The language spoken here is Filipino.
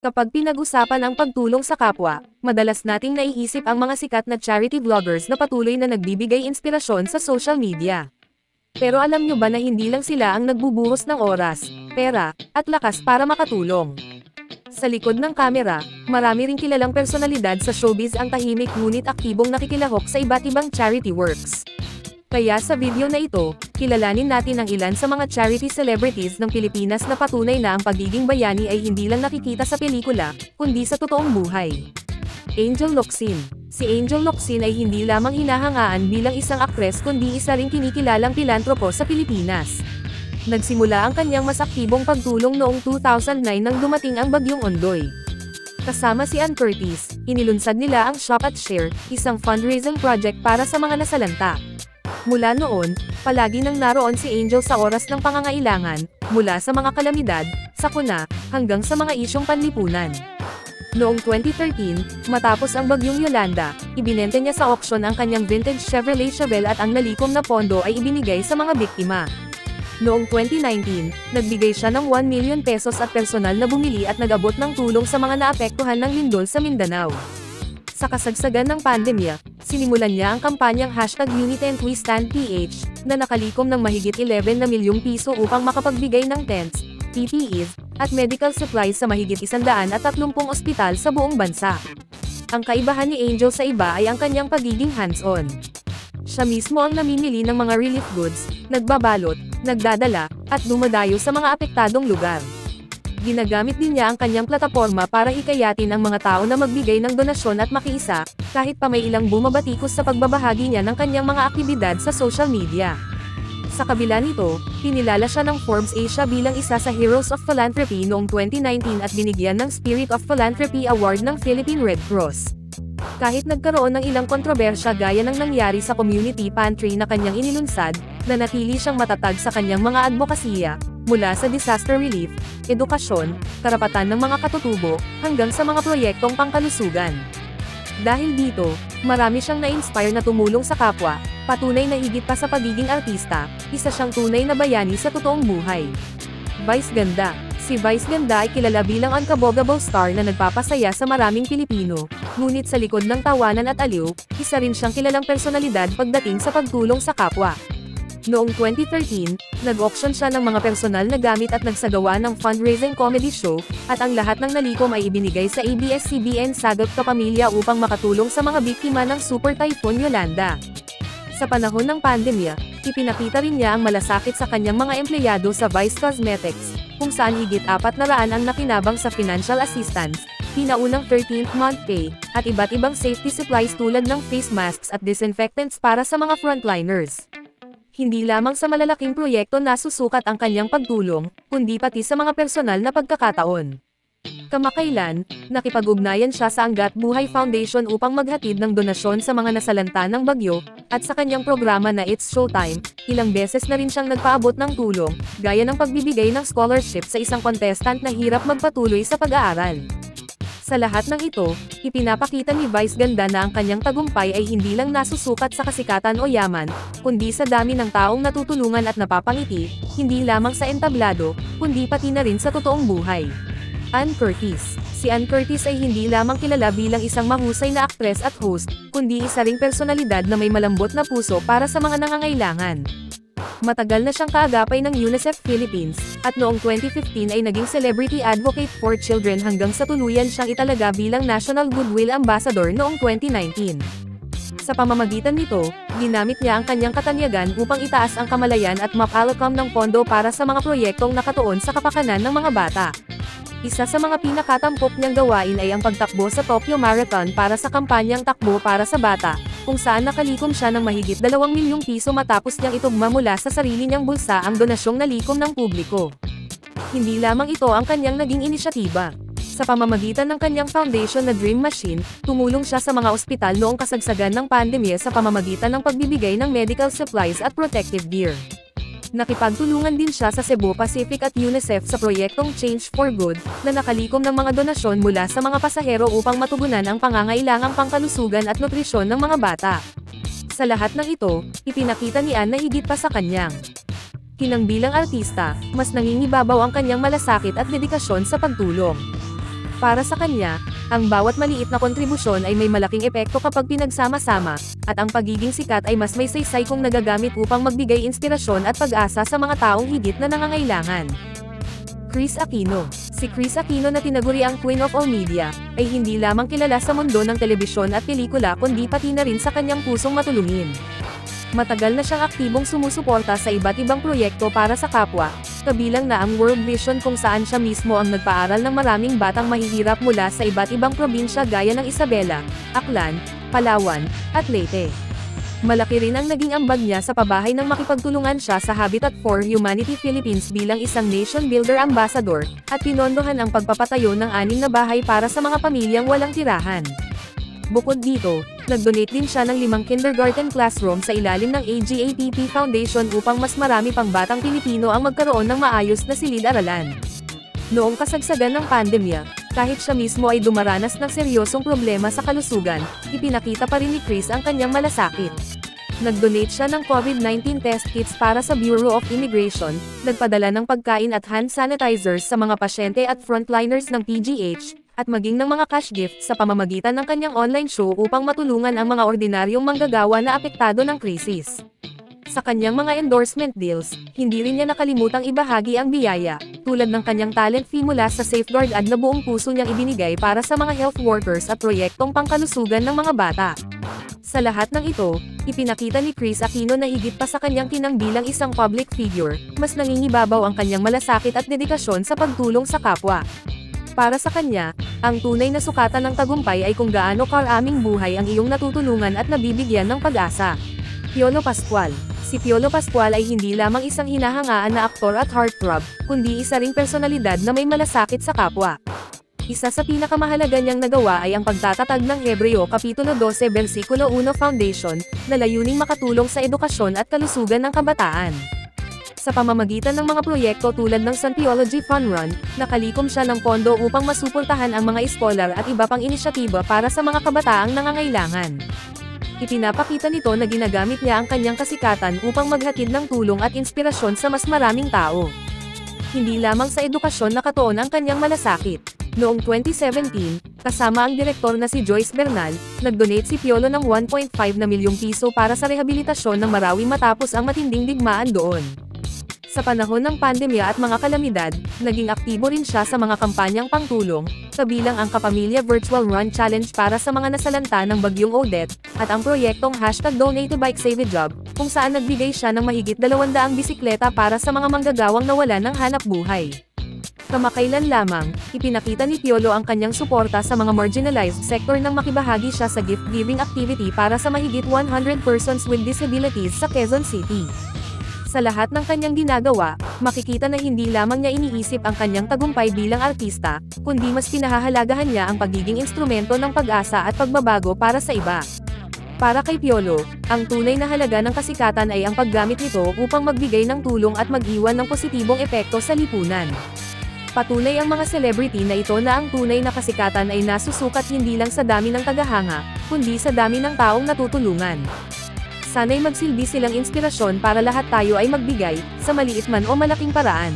Kapag pinag-usapan ang pagtulong sa kapwa, madalas nating naiisip ang mga sikat na charity vloggers na patuloy na nagbibigay inspirasyon sa social media. Pero alam nyo ba na hindi lang sila ang nagbubuhos ng oras, pera, at lakas para makatulong? Sa likod ng kamera, marami ring kilalang personalidad sa showbiz ang tahimik ngunit aktibong nakikilahok sa iba't ibang charity works. Kaya sa video na ito, kilalanin natin ang ilan sa mga charity celebrities ng Pilipinas na patunay na ang pagiging bayani ay hindi lang nakikita sa pelikula, kundi sa totoong buhay. Angel Locsin. Si Angel Locsin ay hindi lamang hinahangaan bilang isang aktres kundi isa ring kinikilalang pilantropo sa Pilipinas. Nagsimula ang kanyang mas aktibong pagtulong noong 2009 nang dumating ang Bagyong Ondoy. Kasama si Ann Curtis, inilunsad nila ang Shop at Share, isang fundraising project para sa mga nasalanta. Mula noon, palagi nang naroon si Angel sa oras ng pangangailangan, mula sa mga kalamidad, sakuna, hanggang sa mga isyong panlipunan. Noong 2013, matapos ang Bagyong Yolanda, ibinenta niya sa auction ang kanyang vintage Chevrolet Chevelle at ang nalikom na pondo ay ibinigay sa mga biktima. Noong 2019, nagbigay siya ng 1 million pesos at personal na bumili at nag-abot ng tulong sa mga naapektuhan ng lindol sa Mindanao. Sa kasagsagan ng pandemya, sinimulan niya ang kampanyang #UnitedWeStandPH, na nakalikom ng mahigit 11 na milyong piso upang makapagbigay ng tents, PPEs, at medical supplies sa mahigit 130 ospital sa buong bansa. Ang kaibahan ni Angel sa iba ay ang kanyang pagiging hands-on. Siya mismo ang namimili ng mga relief goods, nagbabalot, nagdadala, at dumadayo sa mga apektadong lugar. Ginagamit din niya ang kanyang plataporma para hikayatin ang mga tao na magbigay ng donasyon at makiisa, kahit pa may ilang bumabatikos sa pagbabahagi niya ng kanyang mga aktibidad sa social media. Sa kabila nito, kinilala siya ng Forbes Asia bilang isa sa Heroes of Philanthropy noong 2019 at binigyan ng Spirit of Philanthropy Award ng Philippine Red Cross. Kahit nagkaroon ng ilang kontrobersya gaya ng nangyari sa community pantry na kanyang inilunsad, nanatili siyang matatag sa kanyang mga advokasya, mula sa disaster relief, edukasyon, karapatan ng mga katutubo, hanggang sa mga proyektong pangkalusugan. Dahil dito, marami siyang na-inspire na tumulong sa kapwa, patunay na higit pa sa pagiging artista, isa siyang tunay na bayani sa totoong buhay. Vice Ganda. Si Vice Ganda ay kilala bilang unkabogable star na nagpapasaya sa maraming Pilipino, ngunit sa likod ng tawanan at aliw, isa rin siyang kilalang personalidad pagdating sa pagtulong sa kapwa. Noong 2013, nag-auction siya ng mga personal na gamit at nagsagawa ng fundraising comedy show, at ang lahat ng nalikom ay ibinigay sa ABS-CBN Sagot Kapamilya upang makatulong sa mga biktima ng Super Typhoon Yolanda. Sa panahon ng pandemya, ipinakita rin niya ang malasakit sa kanyang mga empleyado sa Vice Cosmetics, kung saan higit 400 ang nakinabang sa financial assistance, pinaunang 13th month pay, at iba't ibang safety supplies tulad ng face masks at disinfectants para sa mga frontliners. Hindi lamang sa malalaking proyekto nasusukat ang kanyang pagtulong, kundi pati sa mga personal na pagkakataon. Kamakailan, nakipag-ugnayan siya sa Angat Buhay Foundation upang maghatid ng donasyon sa mga nasalanta ng bagyo, at sa kanyang programa na It's Showtime, ilang beses na rin siyang nagpaabot ng tulong, gaya ng pagbibigay ng scholarship sa isang contestant na hirap magpatuloy sa pag-aaral. Sa lahat ng ito, ipinapakita ni Vice Ganda na ang kanyang tagumpay ay hindi lang nasusukat sa kasikatan o yaman, kundi sa dami ng taong natutulungan at napapangiti, hindi lamang sa entablado, kundi pati na rin sa totoong buhay. Ann Curtis. Si Ann Curtis ay hindi lamang kilala bilang isang mahusay na aktres at host, kundi isa ring personalidad na may malambot na puso para sa mga nangangailangan. Matagal na siyang kaagapay ng UNICEF Philippines, at noong 2015 ay naging celebrity advocate for children hanggang sa tuluyan siyang italaga bilang National Goodwill Ambassador noong 2019. Sa pamamagitan nito, ginamit niya ang kanyang katanyagan upang itaas ang kamalayan at mapalakam ng pondo para sa mga proyektong nakatuon sa kapakanan ng mga bata. Isa sa mga pinakatampok niyang gawain ay ang pagtakbo sa Tokyo Marathon para sa kampanyang Takbo para sa Bata, kung saan nakalikom siya ng mahigit 2 milyong piso matapos niyang itugma mula sa sarili niyang bulsa ang donasyong nalikom ng publiko. Hindi lamang ito ang kanyang naging inisyatiba. Sa pamamagitan ng kanyang foundation na Dream Machine, tumulong siya sa mga ospital noong kasagsagan ng pandemya sa pamamagitan ng pagbibigay ng medical supplies at protective gear. Nakipagtulungan din siya sa Cebu Pacific at UNICEF sa proyektong Change for Good, na nakalikom ng mga donasyon mula sa mga pasahero upang matugunan ang pangangailangang pangkalusugan at nutrisyon ng mga bata. Sa lahat ng ito, ipinakita ni Ann na higit pa sa kanyang kinang bilang artista, mas nangingibabaw ang kanyang malasakit at dedikasyon sa pagtulong. Para sa kanya, ang bawat maliit na kontribusyon ay may malaking epekto kapag pinagsama-sama, at ang pagiging sikat ay mas may saysay kung nagagamit upang magbigay inspirasyon at pag-asa sa mga taong higit na nangangailangan. Kris Aquino. Si Kris Aquino na tinaguri ang Queen of All Media, ay hindi lamang kilala sa mundo ng telebisyon at pelikula kundi pati na rin sa kanyang pusong matulungin. Matagal na siyang aktibong sumusuporta sa iba't ibang proyekto para sa kapwa, kabilang na ang World Vision kung saan siya mismo ang nagpaaral ng maraming batang mahihirap mula sa iba't ibang probinsya gaya ng Isabela, Aklan, Palawan, at Leyte. Malaki rin ang naging ambag niya sa pabahay nang makipagtulungan siya sa Habitat for Humanity Philippines bilang isang Nation Builder Ambassador, at pinondohan ang pagpapatayo ng 6 na bahay para sa mga pamilyang walang tirahan. Bukod dito, nag-donate din siya ng 5 kindergarten classroom sa ilalim ng AGAPP Foundation upang mas marami pang batang Pilipino ang magkaroon ng maayos na silid-aralan. Noong kasagsagan ng pandemya, kahit siya mismo ay dumaranas ng seryosong problema sa kalusugan, ipinakita pa rin ni Kris ang kanyang malasakit. Nag-donate siya ng COVID-19 test kits para sa Bureau of Immigration, nagpadala ng pagkain at hand sanitizers sa mga pasyente at frontliners ng PGH, at maging ng mga cash gifts sa pamamagitan ng kanyang online show upang matulungan ang mga ordinaryong manggagawa na apektado ng krisis. Sa kanyang mga endorsement deals, hindi rin niya nakalimutang ibahagi ang biyaya, tulad ng kanyang talent fee mula sa Safeguard Ad na buong puso niyang ibinigay para sa mga health workers at proyektong pangkalusugan ng mga bata. Sa lahat ng ito, ipinakita ni Kris Aquino na higit pa sa kanyang tinang bilang isang public figure, mas nangingibabaw ang kanyang malasakit at dedikasyon sa pagtulong sa kapwa. Para sa kanya, ang tunay na sukatan ng tagumpay ay kung gaano karaming buhay ang iyong natutulungan at nabibigyan ng pag-asa. Piolo Pascual. Si Piolo Pascual ay hindi lamang isang hinahangaan na aktor at heartthrob, kundi isa ring personalidad na may malasakit sa kapwa. Isa sa pinakamahalaga niyang nagawa ay ang pagtatatag ng Hebreo Kapitulo 12 Versikulo 1 Foundation, na layuning makatulong sa edukasyon at kalusugan ng kabataan. Sa pamamagitan ng mga proyekto tulad ng San Theology Fun Run, nakalikom siya ng pondo upang masuportahan ang mga iskolar at iba pang inisyatiba para sa mga kabataang nangangailangan. Ipinapakita nito na ginagamit niya ang kanyang kasikatan upang maghatid ng tulong at inspirasyon sa mas maraming tao. Hindi lamang sa edukasyon nakatuon ang kanyang malasakit. Noong 2017, kasama ang direktor na si Joyce Bernal, nag-donate si Piolo ng 1.5 na milyong piso para sa rehabilitasyon ng Marawi matapos ang matinding digmaan doon. Sa panahon ng pandemya at mga kalamidad, naging aktibo rin siya sa mga kampanyang pangtulong, kabilang ang Kapamilya Virtual Run Challenge para sa mga nasalanta ng Bagyong Odette, at ang proyektong #DonateABike-Save-A-Job, kung saan nagbigay siya ng mahigit 200 bisikleta para sa mga manggagawang nawalan ng hanap buhay. Kamakailan lamang, ipinakita ni Piolo ang kanyang suporta sa mga marginalized sector nang makibahagi siya sa gift-giving activity para sa mahigit 100 persons with disabilities sa Quezon City. Sa lahat ng kanyang ginagawa, makikita na hindi lamang niya iniisip ang kanyang tagumpay bilang artista, kundi mas pinahahalagahan niya ang pagiging instrumento ng pag-asa at pagbabago para sa iba. Para kay Piolo, ang tunay na halaga ng kasikatan ay ang paggamit nito upang magbigay ng tulong at mag-iwan ng positibong epekto sa lipunan. Patunay ang mga celebrity na ito na ang tunay na kasikatan ay nasusukat hindi lang sa dami ng tagahanga, kundi sa dami ng taong natutulungan. Sana'y magsilbi silang inspirasyon para lahat tayo ay magbigay, sa maliit man o malaking paraan.